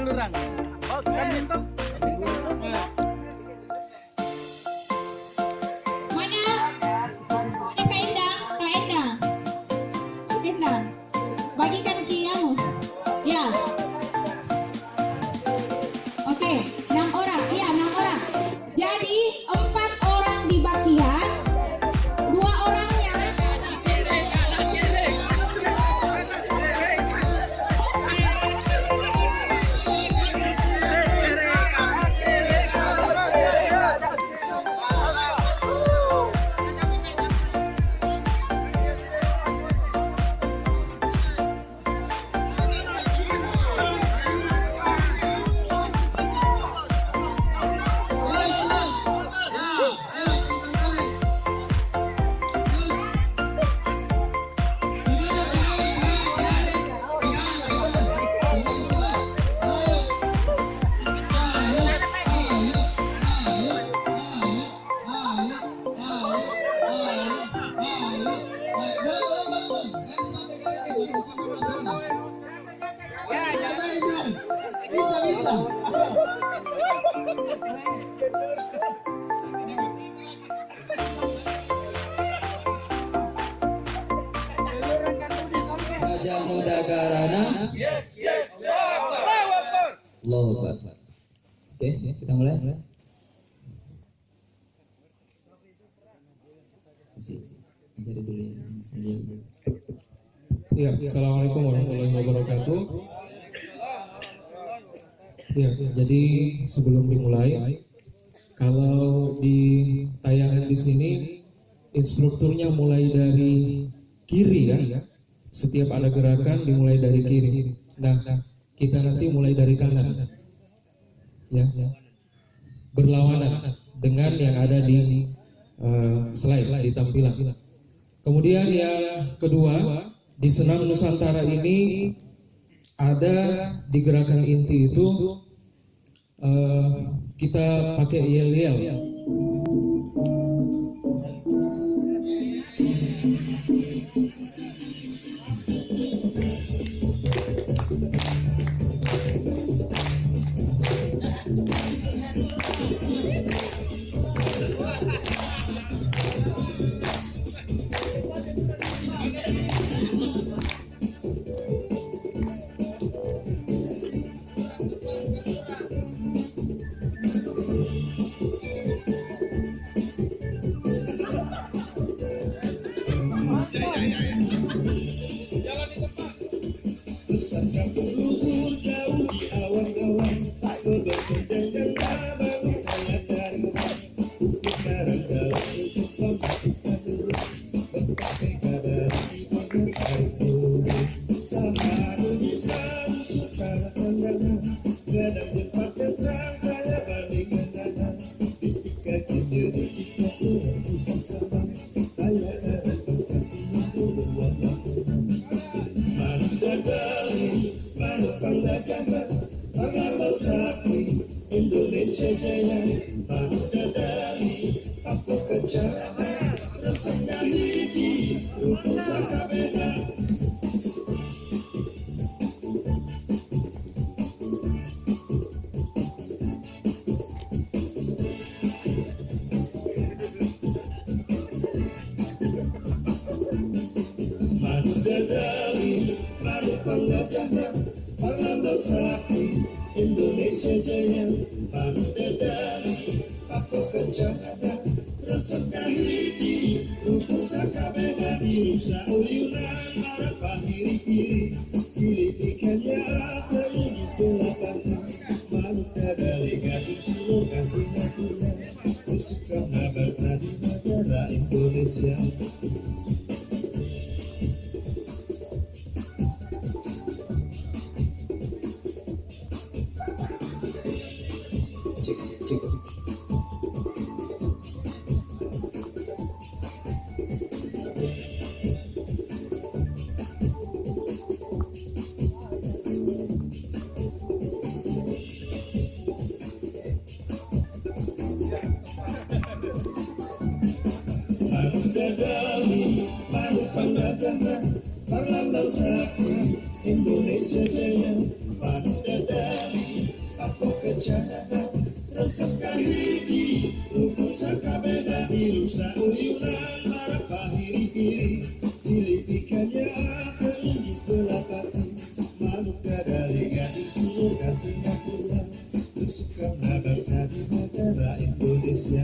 lurang. Oh, kita minta. Mana? Ada Kak Endang, Kak Endang. Endang, bagikan kiamu. Ya. Oke, 6 orang. Iya, 6 orang. Jadi 4 orang di bagian, 2 orangnya. Raja Muda Karana. Allahu Akbar. Oke, kita mulai. Jadi dulu ya. Ya, assalamualaikum warahmatullahi wabarakatuh. Ya, jadi sebelum dimulai, kalau di tayangan di sini instrukturnya mulai dari kiri ya. Setiap ada gerakan dimulai dari kiri. Nah, kita nanti mulai dari kanan. Ya. Berlawanan dengan yang ada di slide di tampilan. Kemudian yang kedua, di senam Nusantara ini ada di gerakan inti itu kita pakai yel-yel. Indonesia Jaya, Bangsa dari aku kencana, rasanya hiji, rukun sakabena. Madu dadali, madu panggagana, pangandaw sakti, Indonesia Jaya, Bangsa dari aku kencana, rasanya hiji, rukun sakabena. Dirusa uyunan, harapan diri-diri, silitikannya terlingis belakangnya. Manuk dadali gadis suruh kasih natuna, bersuka bangsa di negara Indonesia. Cek. Dadali, Manu Panggagana, Parlandang Sakti, Indonesia Jaya, Manu Dadali, cahaya rasakan hiji rumput sakabeda dirusa uyunan marapah hiri-hiri silipikannya kelinggis belakati manuk dadari gading surga Singapura bersuka bangsa di negara Indonesia.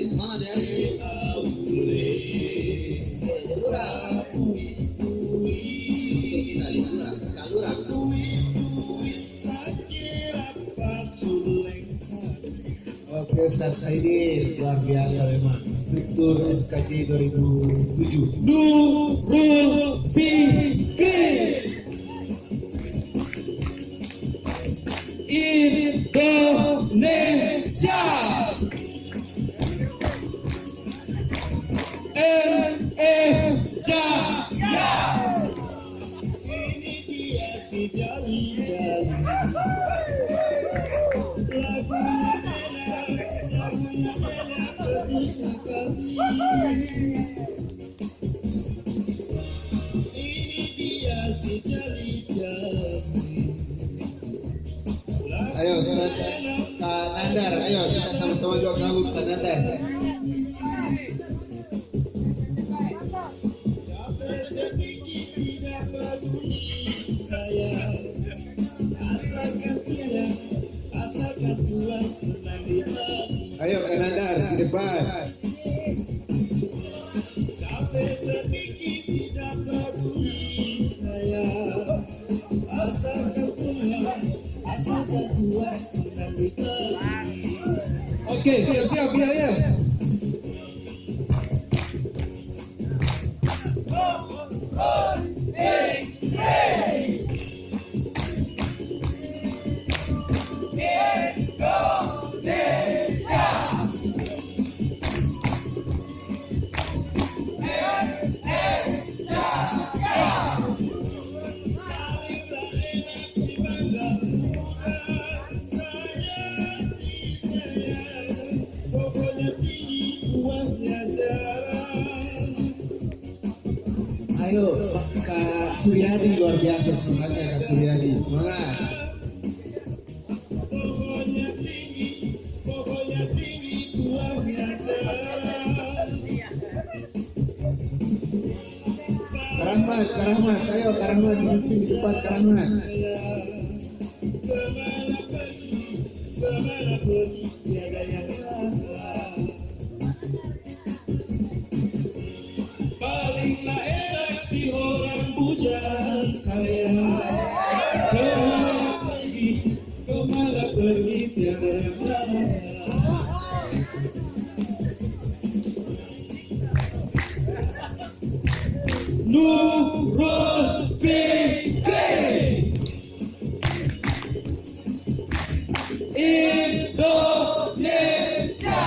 Semangat ya. Lurah. Struktur kita di Lurah. Oke, Ustaz Saidin, luar biasa memang. Struktur SKJ 2007. Nurul Fikri Indonesia NF Jaya. Ini dia si jali-jali lagunya enak bagus sekali. Ini dia si jali-jali. Ayo Ustaz Kak Nandar, ayo kita sama-sama juga lagu Kak Nandar. Capek sedikit tidak peduli saya, asalkan Tuhan senang di hati. Ayo Kak Nandar di depan. Capek sedikit tidak peduli saya, asalkan Tuhan senang di hati. Oke, siap-siap ya. Ayo Kak Suryadi, luar biasa semangatnya Kak Suryadi, semangat. Pokoknya tinggi buahnya jalan. Kak Rahmat, ayo Kak Rahmat di depan Kak Rahmat. Kemana pergi, tiada yang salah. Palinglah enak si orang bujang saya. Kemana pergi, tiada yang salah. Nurul Fikri Indonesia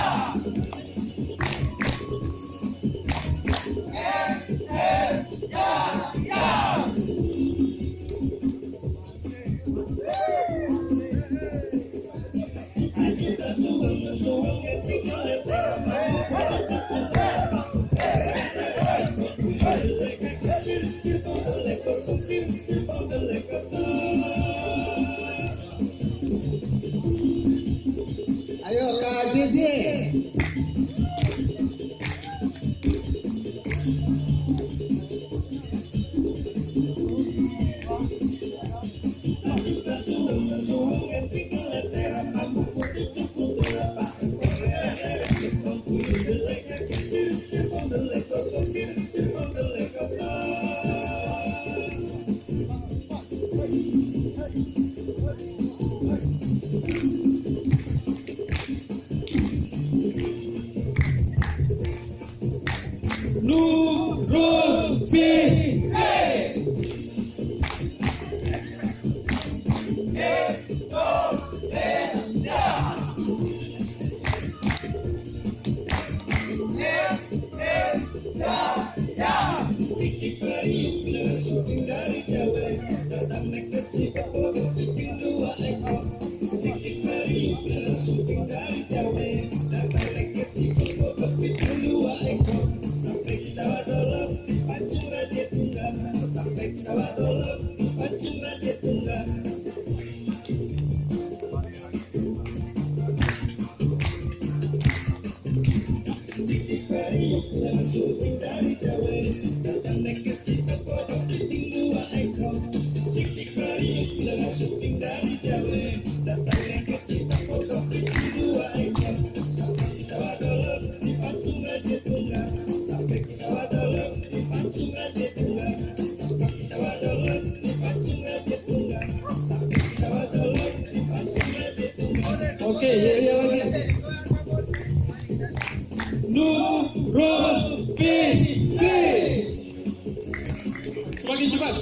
Nurul Fikri. Oke, ya lagi. Nurul Fikri. Semakin cepat.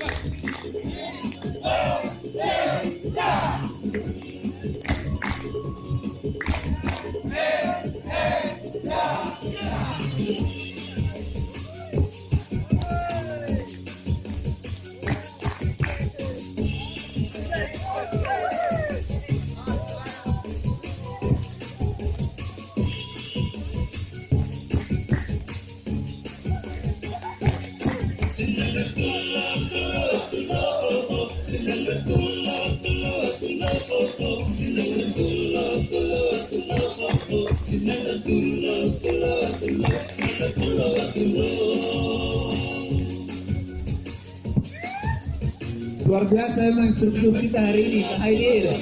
Luar biasa emang struktur kita hari ini, Kak Haidir.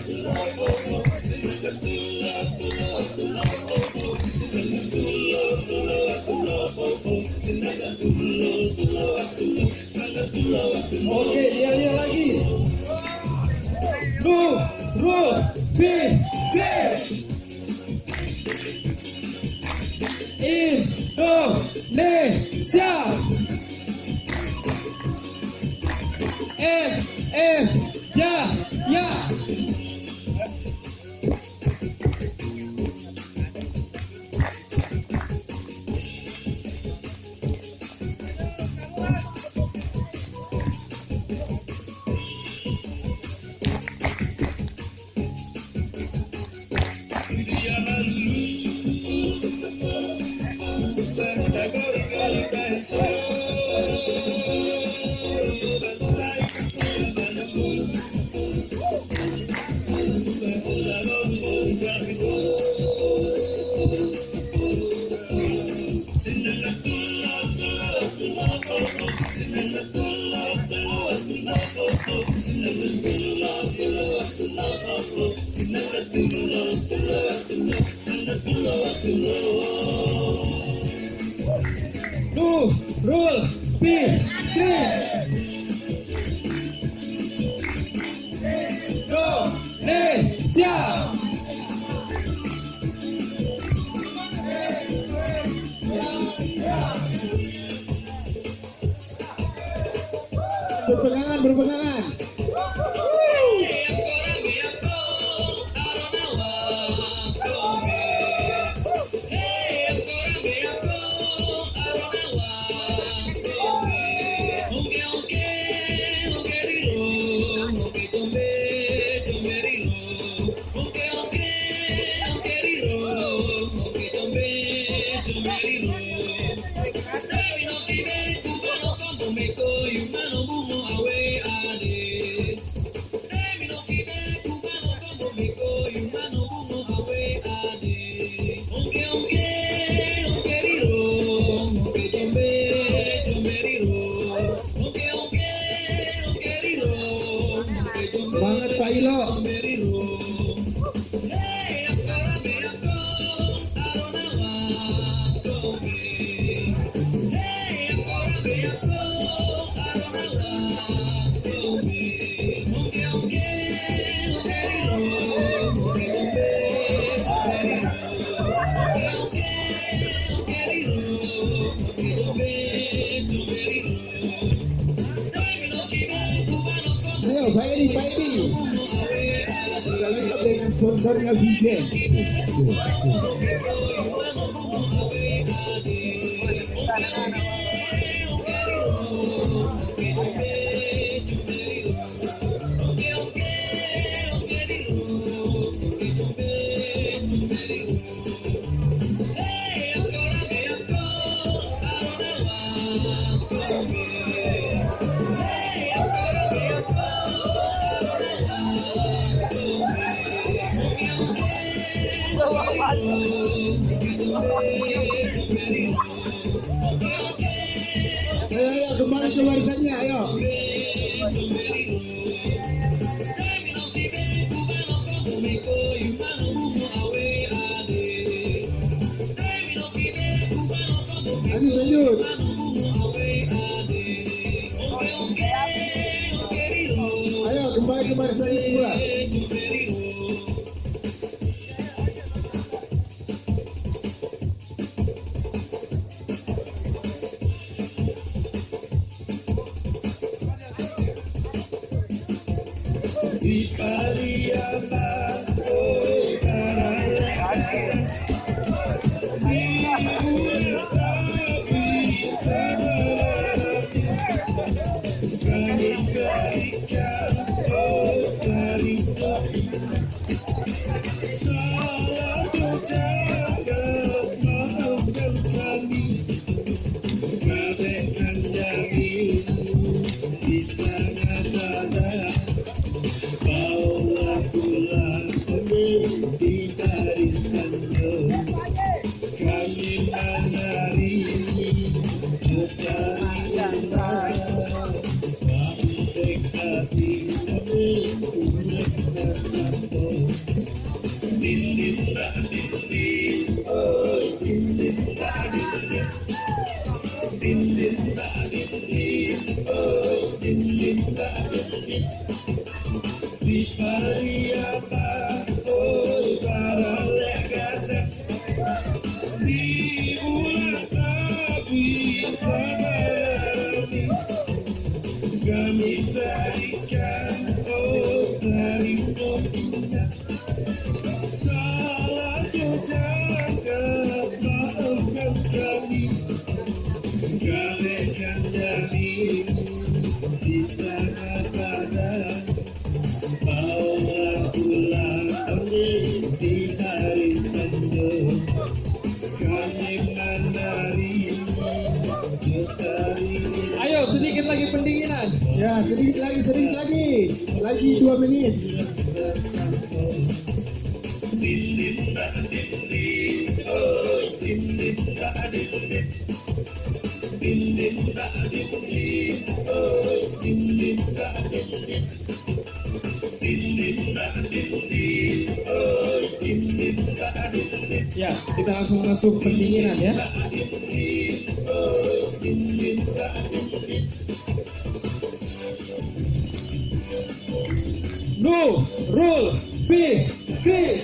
Oke, dia lagi. Nurul Fikri. Indonesia. MF Jaya. Nurul Fikri. Indonesia. Berpegangan. Pak Edi. Sudah lengkap dengan sponsornya Vijen. Ayo, kembali ke barisannya, ayo. Lanjut. Ayo, kembali ke barisannya semula. Di Pariaman, oh Karalega, di Puri Sabarati, kami berikan oh Karika, salah jaga maafkan kami, kabehkan kami di tangan-tangan. Bawalah pulang kami di barisannya, kami menari bertarian, kami dekati kami pulang bersama. Dinding tak dinding, oh dinding tak dinding, dinding tak dinding, oh dinding tak dinding. Di Pariaman, oh Karalega, di bulan Abi Sabarati, kami berikan oh Karika, salah jaga maafkan kami, kabehkan kami di tangan-tangan. Bawa pulang kami di barisannya, kami menari bertarian. Ayo sedikit lagi pendinginan. Ya, sedikit lagi. Lagi 2 menit. Dinding tak dinding, oh dinding tak dinding, dinding tak dinding, oh dinding tak dinding, dinding tak dinding, oh dinding tak dinding. Ya, kita langsung masuk pendinginan ya. Nurul Fikri.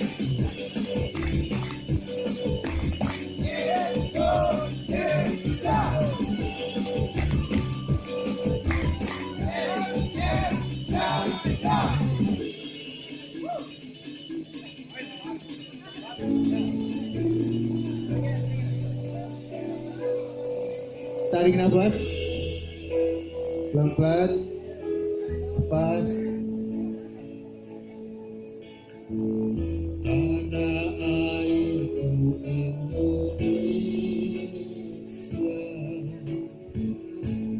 Tarik nafas. Pelan-pelan. Lepas. Tanah airku Indonesia,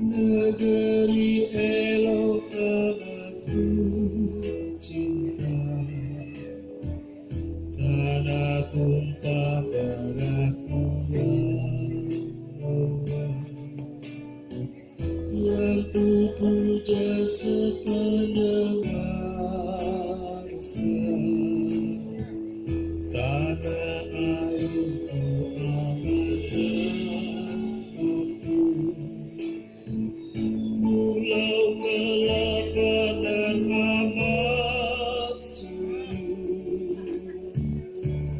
negeri elok tanahku cinta, tanah tumpah darahku yang ku puja sepanjang masa. Tanah airku amanah aku, pulau kelapa dan amat subur,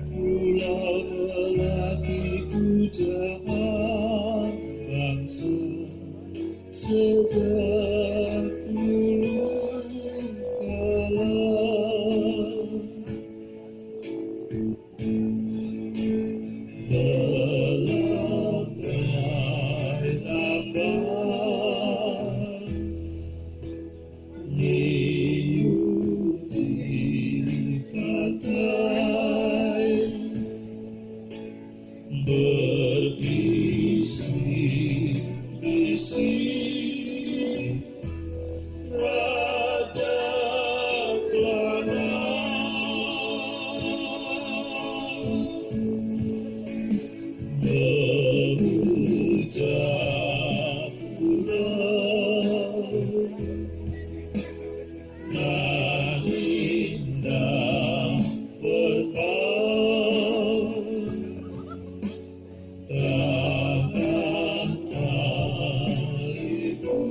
pulau melati pujaan bangsa sejak dulu. berisi Raja Kelana. Memuja pulau nan indah berbau tanah airku Raja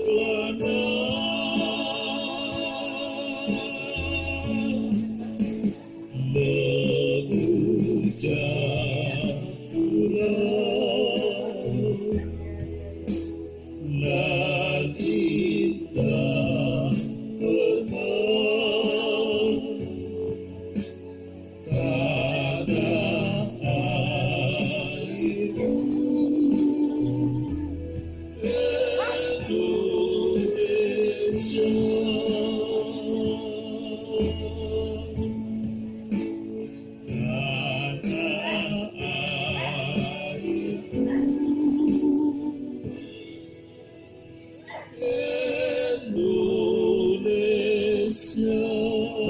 Kelana. Memuja pulau nan indah berbau tanah airku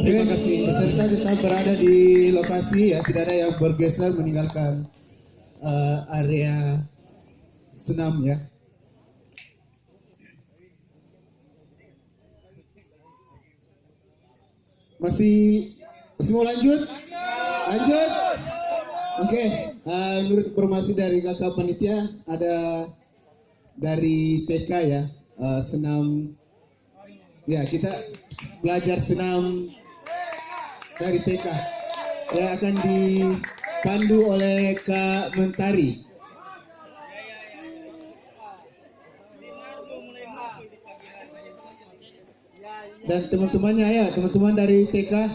Terima kasih. Peserta tetap berada di lokasi ya, tidak ada yang bergeser meninggalkan area senam ya. Masih mau lanjut? Lanjut? Oke, menurut informasi dari kakak panitia ada dari TK ya, senam ya, kita belajar senam dari TK yang akan dipandu oleh Kak Mentari. Dan teman-temannya ya, teman-teman dari TK